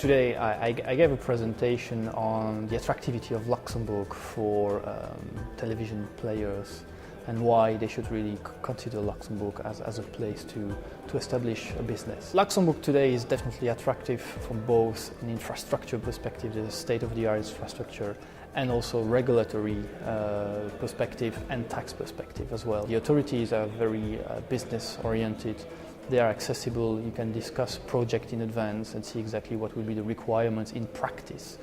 Today I gave a presentation on the attractivity of Luxembourg for television players and why they should really consider Luxembourg as a place to establish a business. Luxembourg today is definitely attractive from both an infrastructure perspective, the state-of-the-art infrastructure, and also regulatory perspective and tax perspective as well. The authorities are very business-oriented. They are accessible. You can discuss project in advance and see exactly what will be the requirements in practice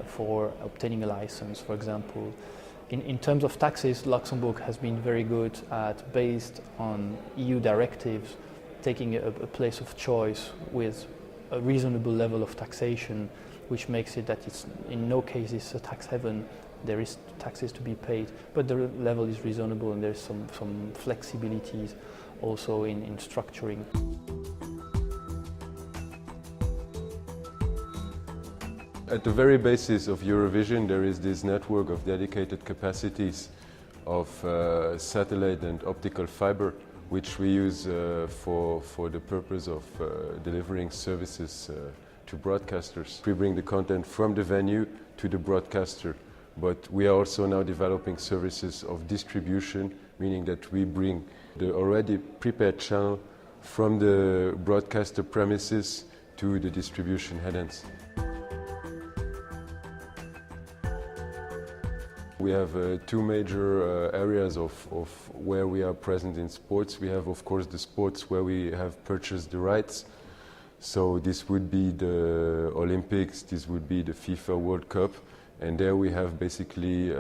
for obtaining a license, for example. In terms of taxes, Luxembourg has been very good at, based on EU directives, taking a place of choice with a reasonable level of taxation, which makes it that it's in no cases a tax heaven. There is taxes to be paid, but the level is reasonable and there's some flexibilities also in structuring. At the very basis of Eurovision, there is this network of dedicated capacities of satellite and optical fiber, which we use for the purpose of delivering services to broadcasters. We bring the content from the venue to the broadcaster, but we are also now developing services of distribution, meaning that we bring the already prepared channel from the broadcaster premises to the distribution headends. We have two major areas of where we are present in sports. We have, of course, the sports where we have purchased the rights. So this would be the Olympics, this would be the FIFA World Cup, and there we have basically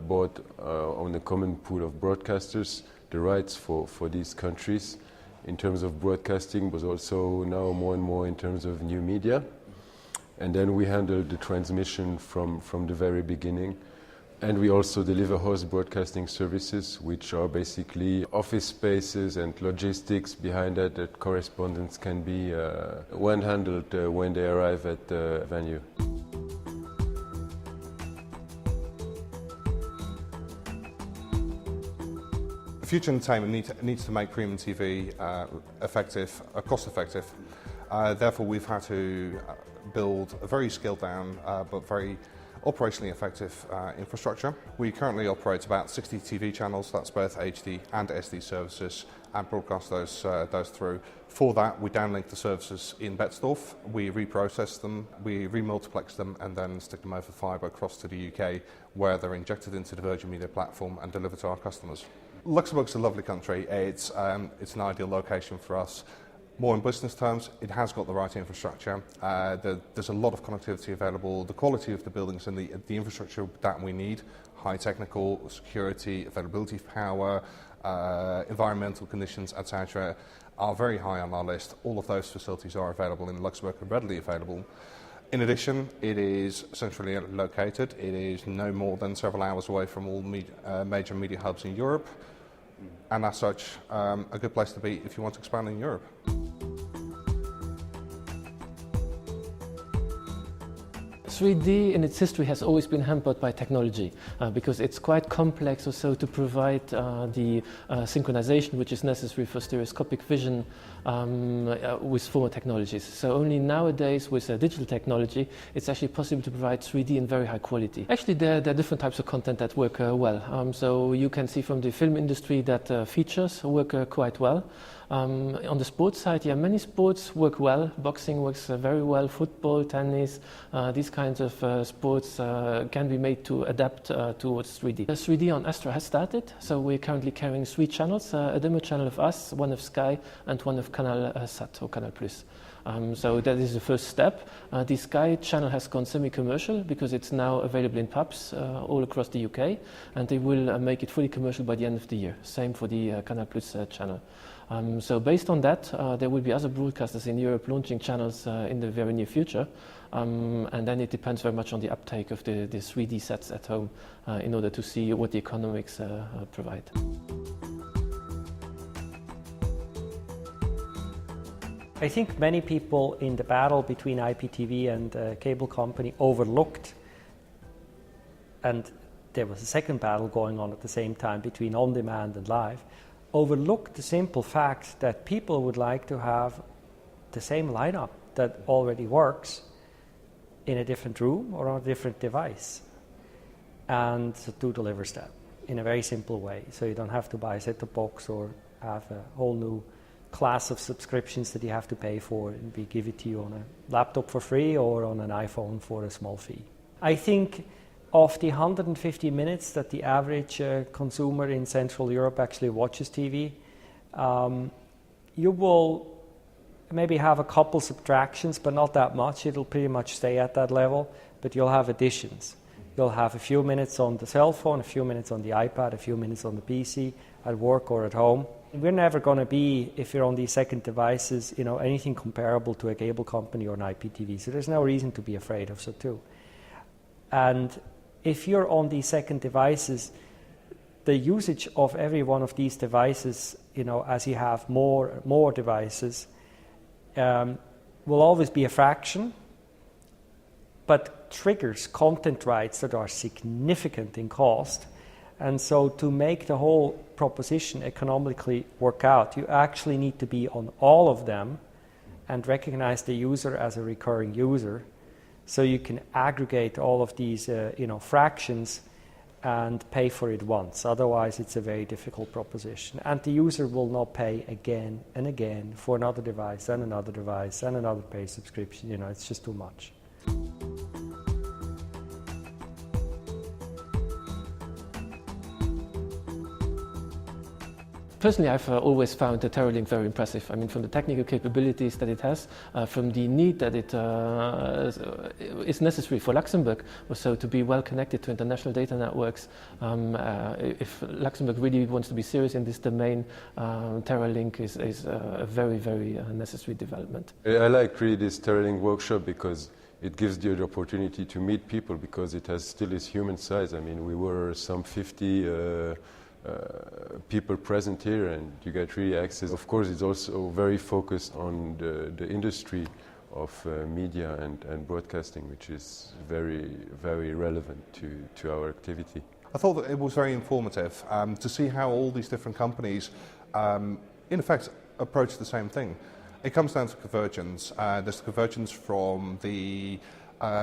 bought on a common pool of broadcasters the rights for these countries in terms of broadcasting, but also now more and more in terms of new media. And then we handle the transmission from the very beginning. And we also deliver host broadcasting services, which are basically office spaces and logistics behind that correspondence can be handled when they arrive at the venue. Future entertainment needs to make premium TV cost-effective. Therefore, we've had to build a very scaled-down but very operationally effective infrastructure. We currently operate about 60 TV channels, that's both HD and SD services, and broadcast those through. For that, we downlink the services in Betzdorf, we reprocess them, we remultiplex them, and then stick them over fibre across to the UK, where they're injected into the Virgin Media platform and delivered to our customers. Luxembourg's a lovely country. It's an ideal location for us. More in business terms, it has got the right infrastructure. There's a lot of connectivity available. The quality of the buildings and the infrastructure that we need, high technical, security, availability of power, environmental conditions, etc., are very high on our list. All of those facilities are available in Luxembourg and readily available. In addition, it is centrally located. It is no more than several hours away from all major media hubs in Europe, and as such, a good place to be if you want to expand in Europe. 3D in its history has always been hampered by technology because it's quite complex also to provide the synchronization which is necessary for stereoscopic vision with former technologies. So only nowadays with digital technology it's actually possible to provide 3D in very high quality. Actually there are different types of content that work well. So you can see from the film industry that features work quite well. On the sports side, yeah, many sports work well. Boxing works very well, football, tennis, these kinds of sports can be made to adapt towards 3D. 3D on Astra has started, so we're currently carrying 3 channels, a demo channel of us, one of Sky and one of Canal Sat or Canal Plus. So that is the first step. The Sky channel has gone semi-commercial because it's now available in pubs all across the UK, and they will make it fully commercial by the end of the year. Same for the Canal Plus channel. So based on that, there will be other broadcasters in Europe launching channels in the very near future. And then it depends very much on the uptake of the 3D sets at home in order to see what the economics provide. I think many people in the battle between IPTV and cable company overlooked, and there was a second battle going on at the same time between on-demand and live, overlooked the simple fact that people would like to have the same lineup that already works in a different room or on a different device. And Zattoo delivers that in a very simple way. So you don't have to buy a set-top box or have a whole new class of subscriptions that you have to pay for, and we give it to you on a laptop for free or on an iPhone for a small fee. I think of the 150 minutes that the average consumer in Central Europe actually watches TV, you will maybe have a couple subtractions, but not that much. It'll pretty much stay at that level, but you'll have additions. You'll have a few minutes on the cell phone, a few minutes on the iPad, a few minutes on the PC, at work or at home. We're never going to be, if you're on these second devices, anything comparable to a cable company or an IPTV. So there's no reason to be afraid of Zattoo. And if you're on these second devices, the usage of every one of these devices, as you have more devices, will always be a fraction, but triggers content rights that are significant in cost. And so to make the whole proposition economically work out, you actually need to be on all of them and recognize the user as a recurring user. So you can aggregate all of these fractions and pay for it once. Otherwise, it's a very difficult proposition. And the user will not pay again and again for another device and another device and another pay subscription. It's just too much. Personally, I've always found the Teralink very impressive. I mean, from the technical capabilities that it has, from the need that it is necessary for Luxembourg, also to be well connected to international data networks. If Luxembourg really wants to be serious in this domain, Teralink is a very, very necessary development. I like really this Teralink Workshop because it gives you the opportunity to meet people, because it has still its human size. I mean, we were some 50 people present here, and you get really access. Of course, it's also very focused on the industry of media and broadcasting, which is very, very relevant to our activity. I thought that it was very informative to see how all these different companies, in effect, approach the same thing. It comes down to convergence. There's convergence from the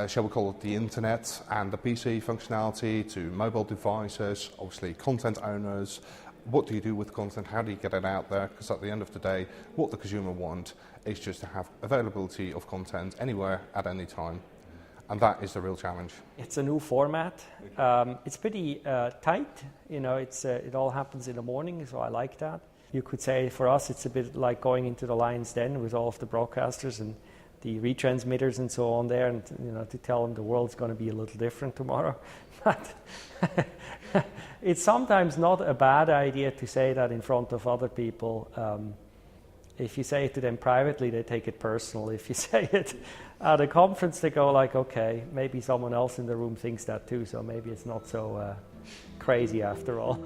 shall we call it the internet and the PC functionality to mobile devices, obviously content owners. What do you do with content? How do you get it out there? Because at the end of the day, what the consumer wants is just to have availability of content anywhere at any time. And that is the real challenge. It's a new format. It's pretty tight. It all happens in the morning, so I like that. You could say for us it's a bit like going into the lion's den with all of the broadcasters and the retransmitters and so on there, and to tell them the world's going to be a little different tomorrow. But it's sometimes not a bad idea to say that in front of other people. If you say it to them privately, they take it personal. If you say it at a conference, they go like, okay, maybe someone else in the room thinks that too, so maybe it's not so crazy after all.